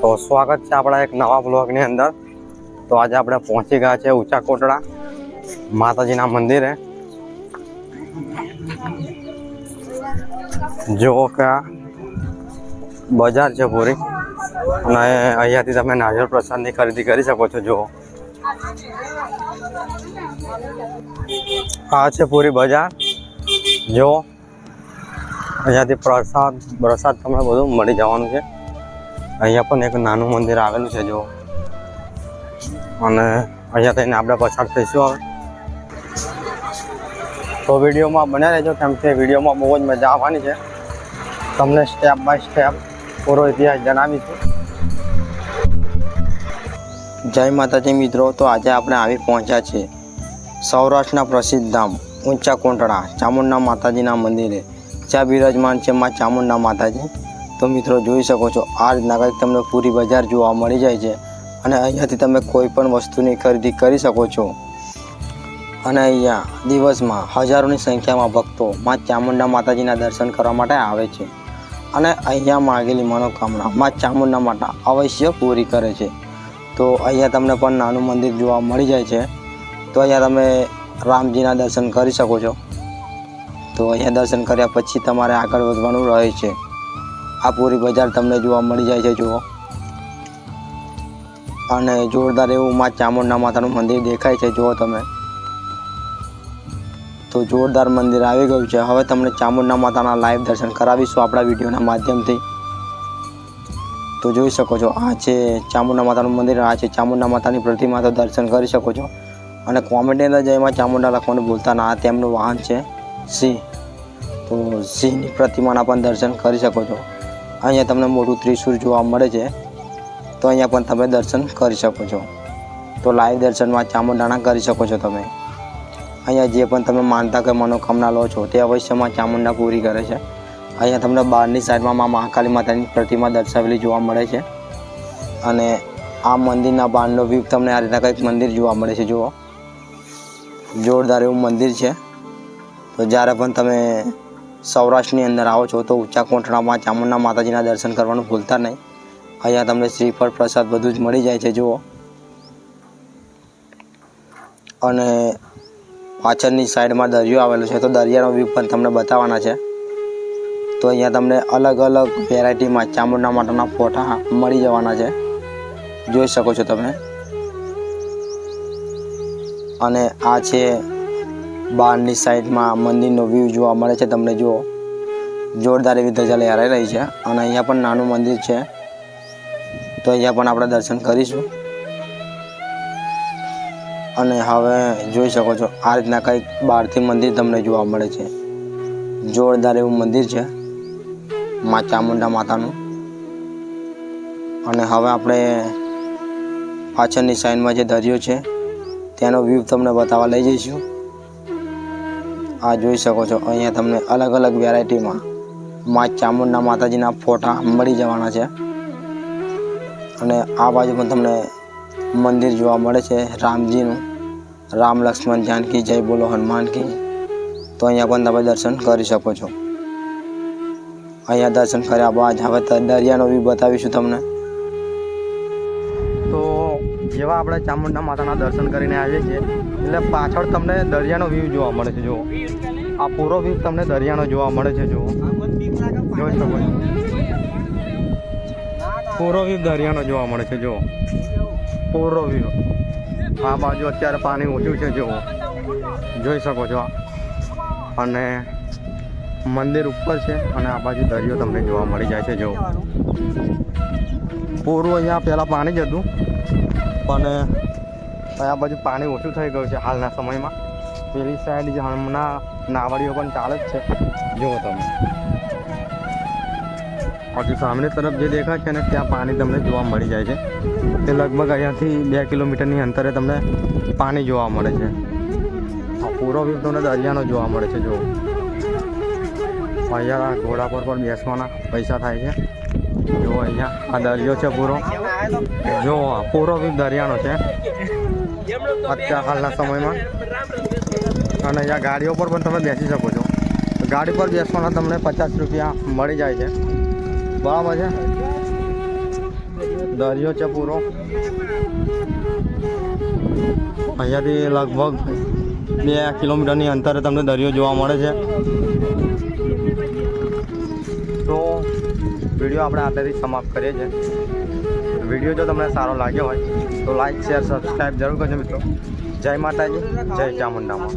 તો સ્વાગત છે આપણા એક નવા બ્લોગની અંદર। તો આજે આપણે પહોંચી ગયા છે ઊંચા કોટડા માતાજીના મંદિરે। જો કે બજાર છે પૂરી અને અહીંયાથી તમે નારિયેળ પ્રસાદની ખરીદી કરી શકો છો। જો આ છે પૂરી બજાર। જો અહીંયાથી પ્રસાદ તમને બધું મળી જવાનું છે। અહીંયા પણ એક નાનું મંદિર આવેલું છે જો, અને અહીંયા થઈને આપણે પસાર થઈશું હવે। તો વિડીયોમાં બન્યા રહેજો, કેમ કે વિડીયોમાં બહુ જ મજા આવવાની છે। તમને સ્ટેપ બાય સ્ટેપ પૂરો ઇતિહાસ જણાવીશું। જય માતાજી મિત્રો। તો આજે આપણે આવી પહોંચ્યા છીએ સૌરાષ્ટ્રના પ્રસિદ્ધ ધામ ઊંચા કોટડા ચામુંડા માતાજીના મંદિરે, જ્યાં બિરાજમાન છે માં ચામુંડા માતાજી। તો મિત્રો જોઈ શકો છો, આ રીતના કંઈક તમને પૂરી બજાર જોવા મળી જાય છે, અને અહીંયાથી તમે કોઈ પણ વસ્તુની ખરીદી કરી શકો છો। અને અહીંયા દિવસમાં હજારોની સંખ્યામાં ભક્તો માં ચામુંડા માતાજીના દર્શન કરવા માટે આવે છે, અને અહીંયા માગેલી મનોકામના માં ચામુંડા માતા અવશ્ય પૂરી કરે છે। તો અહીંયા તમને પણ નાનું મંદિર જોવા મળી જાય છે। તો અહીંયા તમે રામજીના દર્શન કરી શકો છો। તો અહીંયા દર્શન કર્યા પછી તમારે આગળ વધવાનું રહે છે। આ પૂરી બજાર તમને જોવા મળી જાય છે જુઓ, અને જોરદાર એવું માં ચામુંડા માતાનું મંદિર દેખાય છે જુઓ તમે। તો જોરદાર મંદિર આવી ગયું છે। હવે તમને ચામુંડા માતાના લાઈવ દર્શન કરાવીશું આપણા વિડીયોના માધ્યમથી। તો જોઈ શકો છો, આ છે ચામુંડા માતાનું મંદિર, આ છે ચામુંડા માતાની પ્રતિમા। તો દર્શન કરી શકો છો, અને કોમેન્ટની અંદર જયમાં ચામુંડા લખવાનું ભૂલતા ના। આ તેમનું વાહન છે સિંહ। તો સિંહની પ્રતિમાના પણ દર્શન કરી શકો છો। અહીંયા તમને મોટું ત્રિશૂળ જોવા મળે છે, તો અહીંયા પણ તમે દર્શન કરી શકો છો। તો લાઈવ દર્શનમાં ચામુંડાના કરી શકો છો તમે। અહીંયા જે પણ તમે માનતા કે મનોકામના લો છો તે અવશ્યમાં ચામુંડા પૂરી કરે છે। અહીંયા તમને બહારની સાઈડમાં માં મહાકાળી માતાની પ્રતિમા દર્શાવેલી જોવા મળે છે, અને આ મંદિરના બહારનો વ્યૂ તમને આ રીતના કંઈક મંદિર જોવા મળે છે જુઓ, જોરદાર એવું મંદિર છે। તો જ્યારે પણ તમે સૌરાષ્ટ્રની અંદર આવો છો તો ઊંચા કોટડામાં ચામુંડા માતાજીના દર્શન કરવાનું ભૂલતા નહીં। અહીંયા તમને શ્રીફળ પ્રસાદ બધું જ મળી જાય છે જુઓ, અને પાછળની સાઈડમાં દરિયો આવેલો છે, તો દરિયાનો વ્યૂ પણ તમને બતાવવાના છે। તો અહીંયા તમને અલગ અલગ વેરાયટીમાં ચામુંડા માતાના ફોટા મળી જવાના છે, જોઈ શકો છો તમે। અને આ છે બહારની સાઈડમાં મંદિરનો વ્યૂ જોવા મળે છે તમને જુઓ, જોરદાર એવી ધજા લહેરાઈ રહી છે। અને અહીંયા પણ નાનું મંદિર છે, તો અહીંયા પણ આપણે દર્શન કરીશું। અને હવે જોઈ શકો છો, આ રીતના કંઈક બહારથી મંદિર તમને જોવા મળે છે, જોરદાર એવું મંદિર છે માં ચામુંડા માતાનું। અને હવે આપણે પાછળની સાઈડમાં જે દરિયો છે તેનો વ્યૂ તમને બતાવવા લઈ જઈશું। આ જોઈ શકો છો, અહીંયા તમને અલગ અલગ વેરાયટીમાં માં ચામુંડા માતાજીના ફોટા મળી જવાના છે। અને આ બાજુ પણ તમને મંદિર જોવા મળે છે રામજીનું, રામ લક્ષ્મણ જાનકી જય બોલો હનુમાન કી। તો અહીંયા પણ તમે દર્શન કરી શકો છો। અહીંયા દર્શન કર્યા બાદ હવે દરિયાનો વ્યૂ બતાવીશું તમને। તો જેવા આપણે ચામુંડા માતાના દર્શન કરીને આવીએ છીએ એટલે પાછળ તમને દરિયાનો વ્યૂ જોવા મળે છે જુઓ, આ પૂરો વ્યૂ તમને દરિયાનો જોવા મળે છે જુઓ, જોઈ શકો છો, પૂરો વ્યૂ દરિયાનો જોવા મળે છે જુઓ, પૂરો વ્યૂ। આ બાજુ અત્યારે પાણી ઊંચું છે જુઓ, જોઈ શકો છો, અને મંદિર ઉપર છે, અને આ બાજુ દરિયો તમને જોવા મળી જાય છે જુઓ। પૂરું અહીંયા પહેલાં પાણી જ હતું, પણ આ બાજુ પાણી ઓછું થઈ ગયું છે હાલના સમયમાં। પેલી સાઈડ જે હમણાં નાવડીઓ પણ ચાલે જ છે જુઓ તમે। બાકી સામેની તરફ જે દેખાય છે ને ત્યાં પાણી તમને જોવા મળી જાય છે, તે લગભગ અહીંયાથી 2 કિલોમીટરની અંતરે તમને પાણી જોવા મળે છે। આ પૂરો વ્યૂ તમને દરિયાનો જોવા મળે છે જુઓ। અહીંયા ઘોડા પર પણ બેસવાના પૈસા થાય છે જો। અહીંયા આ દરિયો છે પૂરો, જો પૂરો વ્યૂ દરિયાનો છે અત્યારે હાલના સમયમાં। અને અહીંયા ગાડીઓ પર પણ તમે બેસી શકો છો, ગાડી પર બેસવાના તમને 50 રૂપિયા મળી જાય છે, બરાબર છે। દરિયો છે પૂરો. અહીંયાથી લગભગ 2 કિલોમીટરની અંતરે તમને દરિયો જોવા મળે છે. તો વિડીયો આપણે આટલેથી સમાપ્ત કરીએ છીએ. વિડીયો જો તમને સારો લાગ્યો હોય તો લાઈક શેર સબસ્ક્રાઈબ જરૂર કરજો મિત્રો. જય માતાજી, જય ચામુંડામાં.